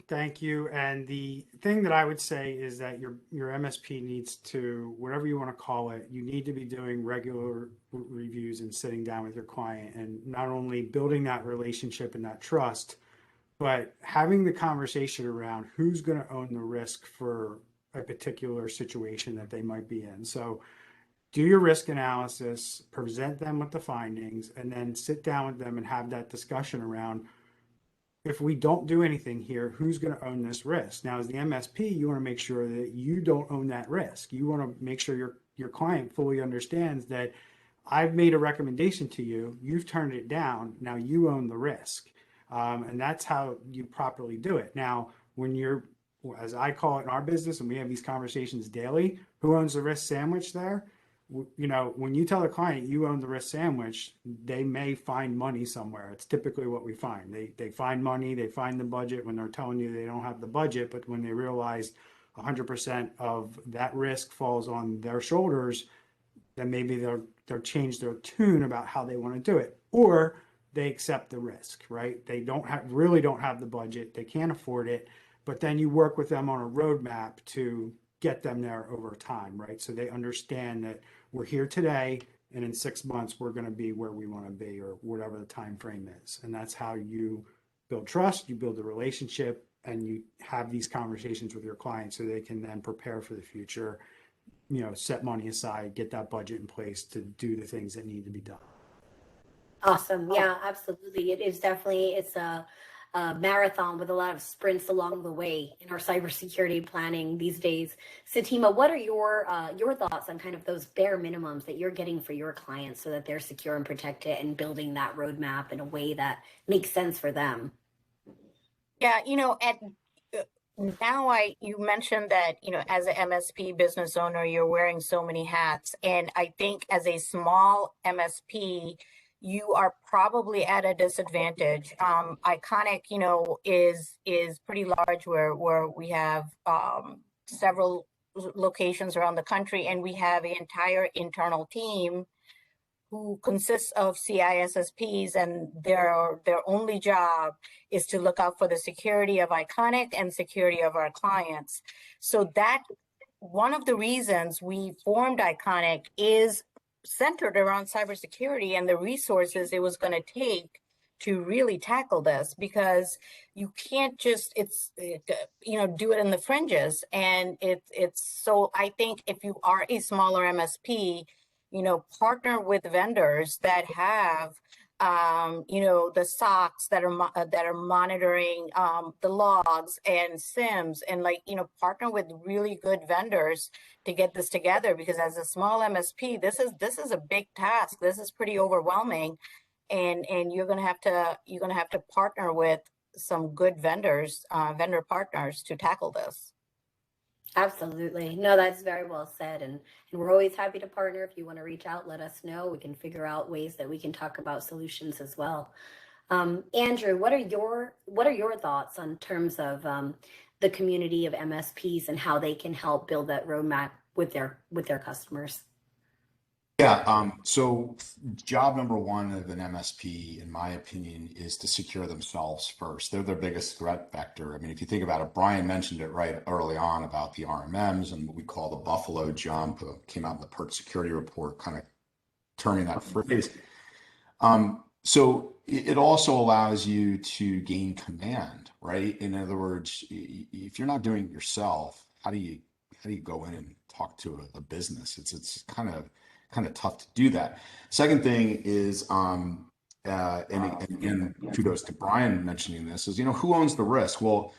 thank you. And the thing that I would say is that your MSP needs to, whatever you want to call it, you need to be doing regular reviews and sitting down with your client, and not only building that relationship and that trust, but having the conversation around who's going to own the risk for a particular situation that they might be in. So do your risk analysis, present them with the findings, and then sit down with them and have that discussion around, if we don't do anything here, who's going to own this risk? Now, as the MSP, you want to make sure that you don't own that risk. You want to make sure your client fully understands that I've made a recommendation to you, you've turned it down, now you own the risk. And that's how you properly do it. Now, when you're, as I call it in our business, and we have these conversations daily, who owns the risk sandwich there? When you tell a client you own the risk sandwich, they may find money somewhere. It's typically what we find. They find money, they find the budget when they're telling you they don't have the budget, but when they realize 100% of that risk falls on their shoulders, then maybe they'll change their tune about how they want to do it, or they accept the risk, right? They don't have the budget, they can't afford it, but then you work with them on a roadmap to get them there over time, right? So they understand that we're here today, and in 6 months we're going to be where we want to be, or whatever the time frame is. And that's how you build trust, you build a relationship, and you have these conversations with your clients so they can then prepare for the future, set money aside, get that budget in place to do the things that need to be done. Awesome. Yeah, absolutely. It's a marathon with a lot of sprints along the way in our cybersecurity planning these days. Sitima, what are your thoughts on kind of those bare minimums that you're getting for your clients so that they're secure and protected, and building that roadmap in a way that makes sense for them? Yeah, Now you mentioned that, as an MSP business owner, you're wearing so many hats. And I think as a small MSP, you are probably at a disadvantage. Iconic, is pretty large where we have several locations around the country, and we have an entire internal team who consists of CISSPs, and their only job is to look out for the security of Iconic and security of our clients. So that one of the reasons we formed Iconic is centered around cybersecurity and the resources it was going to take to really tackle this, because you can't just do it in the fringes. And it's so I think if you are a smaller MSP, partner with vendors that have the SOCs that are monitoring the logs and SIMs, and partner with really good vendors to get this together, because as a small MSP, this is a big task. This is pretty overwhelming, and you're gonna have to partner with some good vendor partners to tackle this. Absolutely. No, that's very well said. And we're always happy to partner. If you want to reach out, let us know. We can figure out ways that we can talk about solutions as well. Andrew, what are your thoughts on terms of the community of MSPs and how they can help build that roadmap with their customers? Yeah, so job number one of an MSP, in my opinion, is to secure themselves first. They're their biggest threat vector. I mean, if you think about it, Bryan mentioned it right early on about the RMMs and what we call the Buffalo jump, came out in the PERT security report, kind of terming that phrase. So it also allows you to gain command, right? In other words, if you're not doing it yourself, how do you go in and talk to a business? It's kind of tough to do that. Second thing is, and again, kudos to Bryan mentioning this, is, who owns the risk? Well,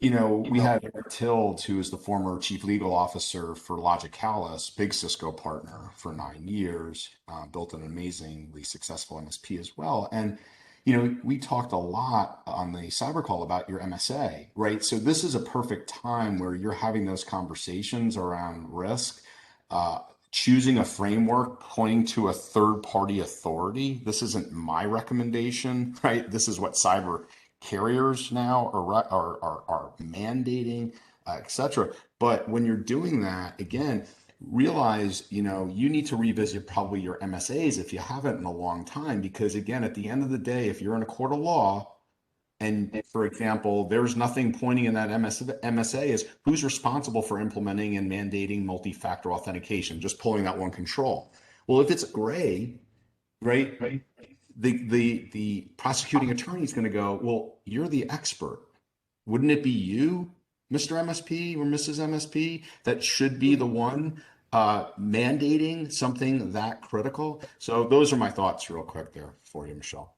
we had Eric Tild, who is the former chief legal officer for Logicalis, big Cisco partner for 9 years, built an amazingly successful MSP as well. And, we talked a lot on the cyber call about your MSA, right? So this is a perfect time where you're having those conversations around risk, choosing a framework, pointing to a third-party authority. This isn't my recommendation, right? This is what cyber carriers now are mandating, et cetera. But when you're doing that, again, realize, you need to revisit probably your MSAs if you haven't in a long time, because again, at the end of the day, if you're in a court of law, and for example, there's nothing pointing in that MSA is who's responsible for implementing and mandating multi-factor authentication, just pulling that one control. Well, if it's gray, right, the prosecuting attorney is going to go, well, you're the expert. Wouldn't it be you, Mr. MSP or Mrs. MSP, that should be the one mandating something that critical? So those are my thoughts real quick there for you, Michelle.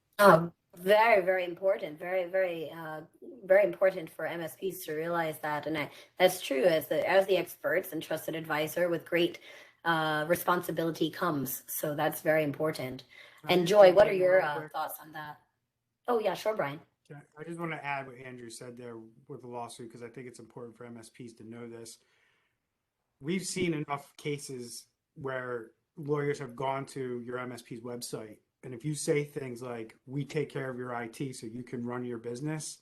Very, very important. Very, very, very important for MSPs to realize that, and that's true. As the experts and trusted advisor with great responsibility comes. So that's very important. And Joy, what are your thoughts on that? Oh yeah, sure, Bryan. I just want to add what Andrew said there with the lawsuit, because I think it's important for MSPs to know this. We've seen enough cases where lawyers have gone to your MSP's website, and if you say things like, we take care of your IT so you can run your business,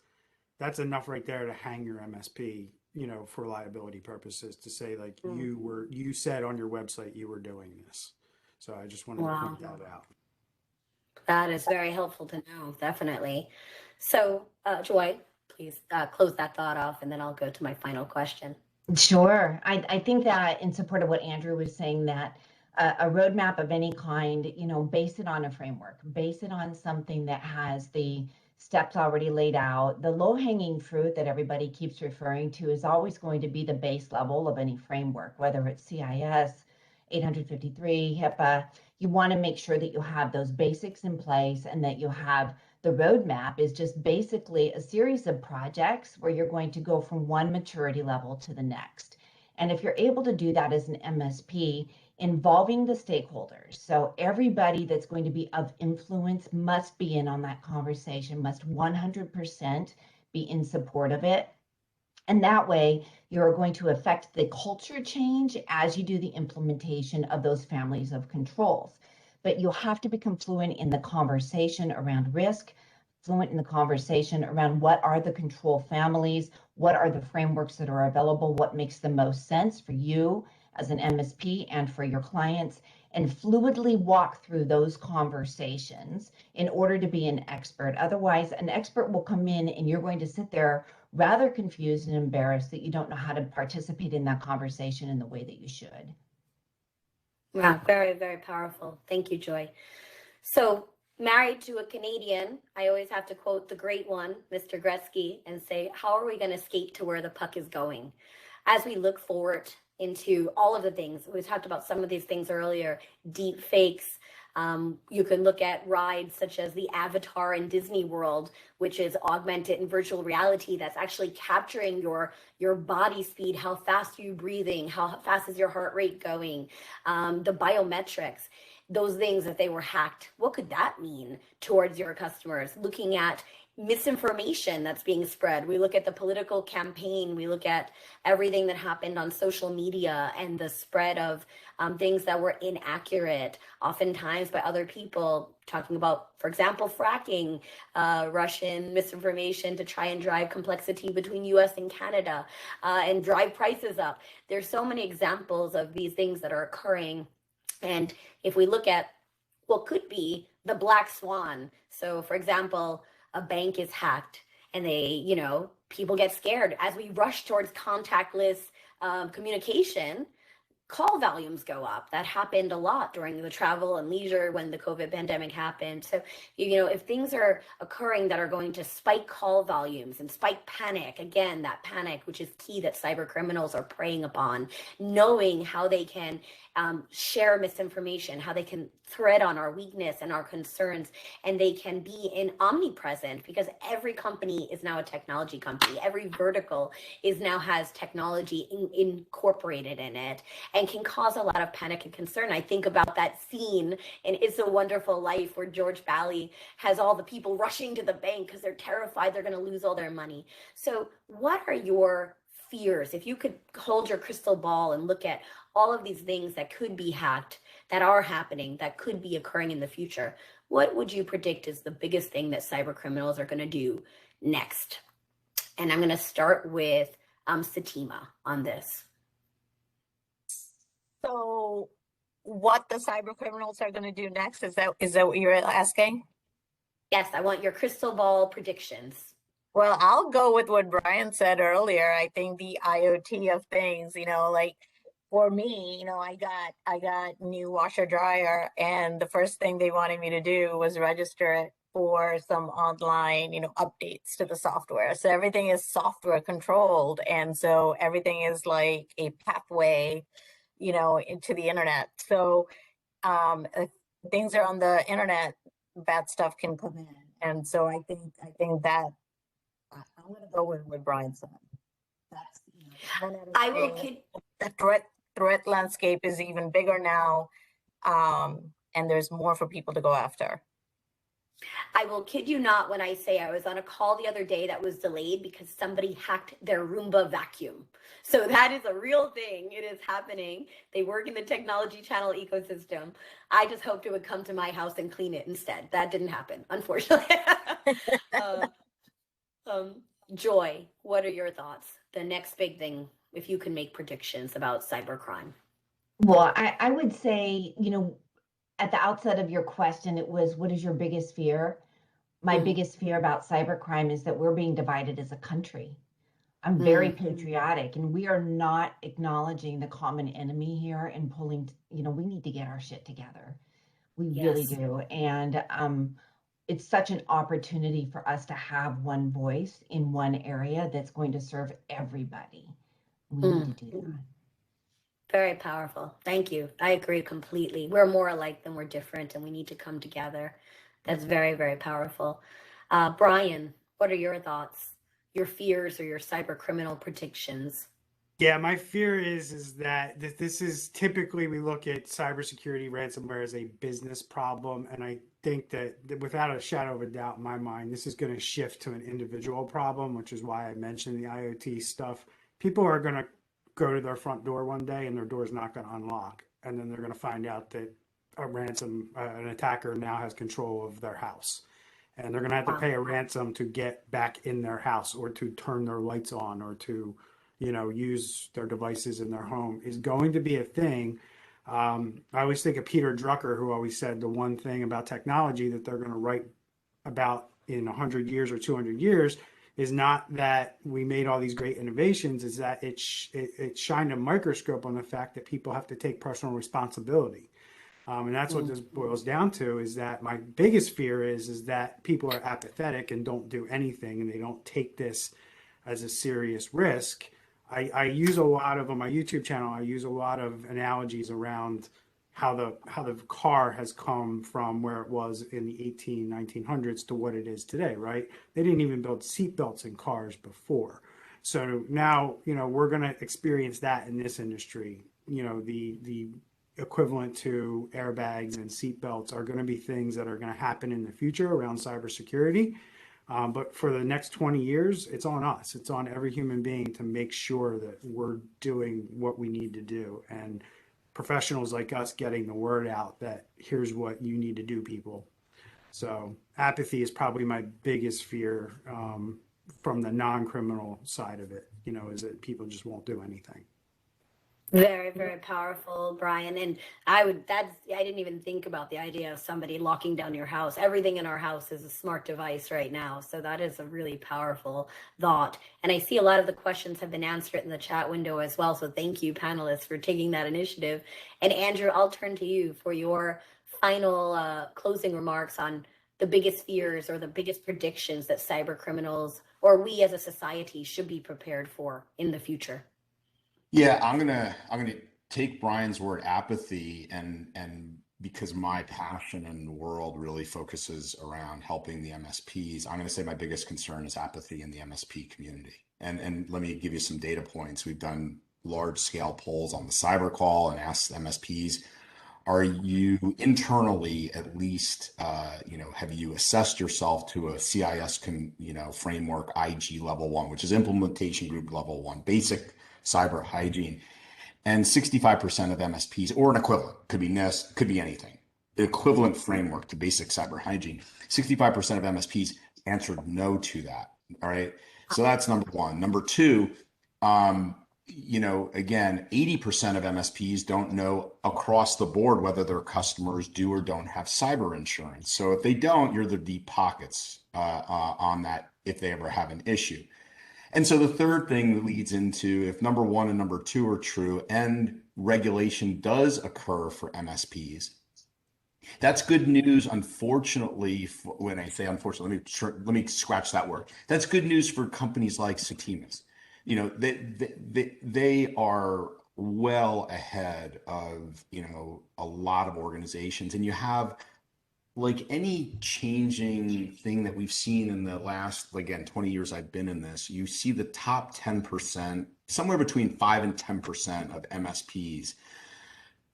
that's enough right there to hang your MSP, for liability purposes, to say like, you said on your website you were doing this. So I just wanted to point that out. That is very helpful to know, definitely. So Joy, please close that thought off, and then I'll go to my final question. Sure. I think that in support of what Andrew was saying, that a roadmap of any kind, base it on a framework, base it on something that has the steps already laid out. The low-hanging fruit that everybody keeps referring to is always going to be the base level of any framework, whether it's CIS, 853, HIPAA. You want to make sure that you have those basics in place, and that you have the roadmap is just basically a series of projects where you're going to go from one maturity level to the next. And if you're able to do that as an MSP, involving the stakeholders, so everybody that's going to be of influence must be in on that conversation, must 100% be in support of it. And that way, you're going to affect the culture change as you do the implementation of those families of controls. But you'll have to become fluent in the conversation around risk, fluent in the conversation around what are the control families, what are the frameworks that are available, what makes the most sense for you as an MSP and for your clients, and fluidly walk through those conversations in order to be an expert. Otherwise, an expert will come in and you're going to sit there rather confused and embarrassed that you don't know how to participate in that conversation in the way that you should. Wow, very, very powerful. Thank you, Joy. So, married to a Canadian, I always have to quote the great one, Mr. Gretzky, and say, how are we going to skate to where the puck is going? As we look forward into all of the things, we talked about some of these things earlier, deep fakes. You can look at rides such as the Avatar in Disney World, which is augmented and virtual reality that's actually capturing your body speed, how fast are you breathing, how fast is your heart rate going, the biometrics, those things. If they were hacked, what could that mean towards your customers? Looking at misinformation that's being spread. We look at the political campaign. We look at everything that happened on social media and the spread of things that were inaccurate, oftentimes by other people, talking about, for example, fracking, Russian misinformation to try and drive complexity between US and Canada and drive prices up. There's so many examples of these things that are occurring. And if we look at what could be the black swan, so for example, a bank is hacked and people get scared. As we rush towards contactless communication, call volumes go up. That happened a lot during the travel and leisure when the COVID pandemic happened. So, if things are occurring that are going to spike call volumes and spike panic, again, that panic, which is key that cyber criminals are preying upon, knowing how they can share misinformation, how they can thread on our weakness and our concerns, and they can be omnipresent, because every company is now a technology company. Every vertical now has technology incorporated in it, and can cause a lot of panic and concern. I think about that scene in It's a Wonderful Life where George Bailey has all the people rushing to the bank because they're terrified they're going to lose all their money. So what are your fears? If you could hold your crystal ball and look at all of these things that could be hacked, that are happening, that could be occurring in the future, what would you predict is the biggest thing that cyber criminals are going to do next? And I'm going to start with Sitima on this. So what the cyber criminals are going to do next? Is that what you're asking? Yes, I want your crystal ball predictions. Well, I'll go with what Bryan said earlier. I think the IoT of things, like for me, I got new washer dryer, and the first thing they wanted me to do was register it for some online, updates to the software. So everything is software controlled. And so everything is like a pathway, into the internet. So if things are on the internet, bad stuff can come in. And so I think that I'm going to go with what Bryan said. That's, the threat landscape is even bigger now. And there's more for people to go after. I will kid you not when I say I was on a call the other day that was delayed because somebody hacked their Roomba vacuum. So that is a real thing. It is happening. They work in the technology channel ecosystem. I just hoped it would come to my house and clean it instead. That didn't happen, unfortunately. Joy, what are your thoughts? The next big thing, if you can make predictions about cybercrime. Well, I would say, at the outset of your question, it was, what is your biggest fear? My biggest fear about cybercrime is that we're being divided as a country. I'm very patriotic, and we are not acknowledging the common enemy here and pulling, we need to get our shit together. We really do. And it's such an opportunity for us to have one voice in one area that's going to serve everybody. We need to do that. Very powerful. Thank you. I agree completely. We're more alike than we're different, and we need to come together. That's very, very powerful. Bryan, what are your thoughts, your fears, or your cyber criminal predictions? Yeah, my fear is that this is typically we look at cybersecurity ransomware as a business problem, and I think that without a shadow of a doubt in my mind, this is going to shift to an individual problem, which is why I mentioned the IoT stuff. People are going to go to their front door one day and their door's not going to unlock, and then they're going to find out that an attacker now has control of their house, and they're going to have to pay a ransom to get back in their house or to turn their lights on or to use their devices in their home is going to be a thing. I always think of Peter Drucker, who always said the one thing about technology that they're going to write about in 100 years or 200 years is not that we made all these great innovations, is that it shined a microscope on the fact that people have to take personal responsibility. And that's what this boils down to, is that my biggest fear is that people are apathetic and don't do anything, and they don't take this as a serious risk. I use a lot of, on my YouTube channel, I use a lot of analogies around how the car has come from where it was in the 1900s to what it is today, right? They didn't even build seatbelts in cars before. So now, we're going to experience that in this industry. The equivalent to airbags and seatbelts are going to be things that are going to happen in the future around cybersecurity. But for the next 20 years, it's on us. It's on every human being to make sure that we're doing what we need to do. And professionals like us getting the word out that here's what you need to do, people. So apathy is probably my biggest fear from the non-criminal side of it, is that people just won't do anything. Very, very powerful, Bryan. And I didn't even think about the idea of somebody locking down your house. Everything in our house is a smart device right now. So that is a really powerful thought. And I see a lot of the questions have been answered in the chat window as well. So thank you, panelists, for taking that initiative. And Andrew, I'll turn to you for your final closing remarks on the biggest fears or the biggest predictions that cyber criminals or we as a society should be prepared for in the future. Yeah, I'm gonna take Bryan's word apathy, and because my passion in the world really focuses around helping the MSPs, I'm gonna say my biggest concern is apathy in the MSP community. And let me give you some data points. We've done large scale polls on the cyber call and asked MSPs, are you internally at least, have you assessed yourself to a CISM, framework IG level 1, which is implementation group level 1, basic cyber hygiene, and 65% of MSPs, or an equivalent, could be NIST, could be anything, the equivalent framework to basic cyber hygiene, 65% of MSPs answered no to that. All right, so that's number one. Number two, again, 80% of MSPs don't know across the board whether their customers do or don't have cyber insurance. So if they don't, you're the deep pockets on that if they ever have an issue. And so the third thing that leads into, if number one and number two are true and regulation does occur for MSPs, that's good news. Unfortunately, when I say unfortunately, let me scratch that word. That's good news for companies like Sitima's. They are well ahead of, a lot of organizations, and you have, like any changing thing that we've seen in the last, again, 20 years I've been in this, you see the top 10%, somewhere between 5 and 10% of MSPs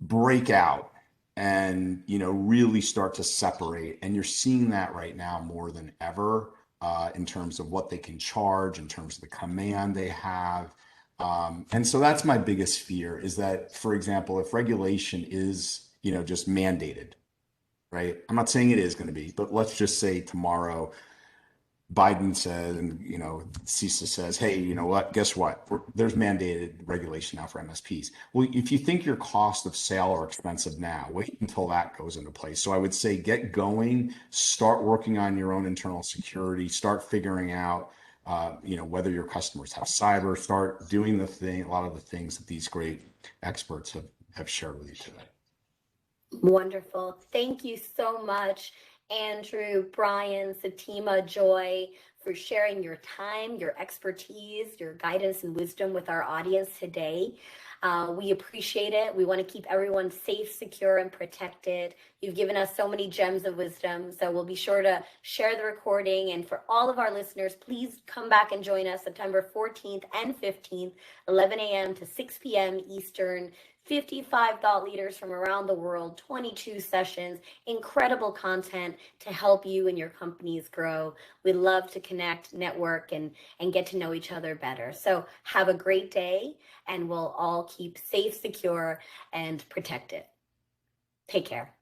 break out and, really start to separate. And you're seeing that right now more than ever in terms of what they can charge, in terms of the command they have. And so that's my biggest fear, is that, for example, if regulation is, just mandated, right? I'm not saying it is going to be, but let's just say tomorrow Biden says, and CISA says, hey, you know what? Guess what? There's mandated regulation now for MSPs. Well, if you think your cost of sale are expensive now, wait until that goes into place. So I would say get going, start working on your own internal security, start figuring out, whether your customers have cyber, start doing a lot of the things that these great experts have shared with you today. Wonderful. Thank you so much, Andrew, Bryan, Sitima, Joy, for sharing your time, your expertise, your guidance and wisdom with our audience today. We appreciate it. We want to keep everyone safe, secure, and protected. You've given us so many gems of wisdom, so we'll be sure to share the recording. And for all of our listeners, please come back and join us September 14th and 15th, 11 a.m. to 6 p.m. Eastern. 55 thought leaders from around the world, 22 sessions, incredible content to help you and your companies grow. We love to connect, network, and get to know each other better. So have a great day, and we'll all keep safe, secure, and protected. Take care.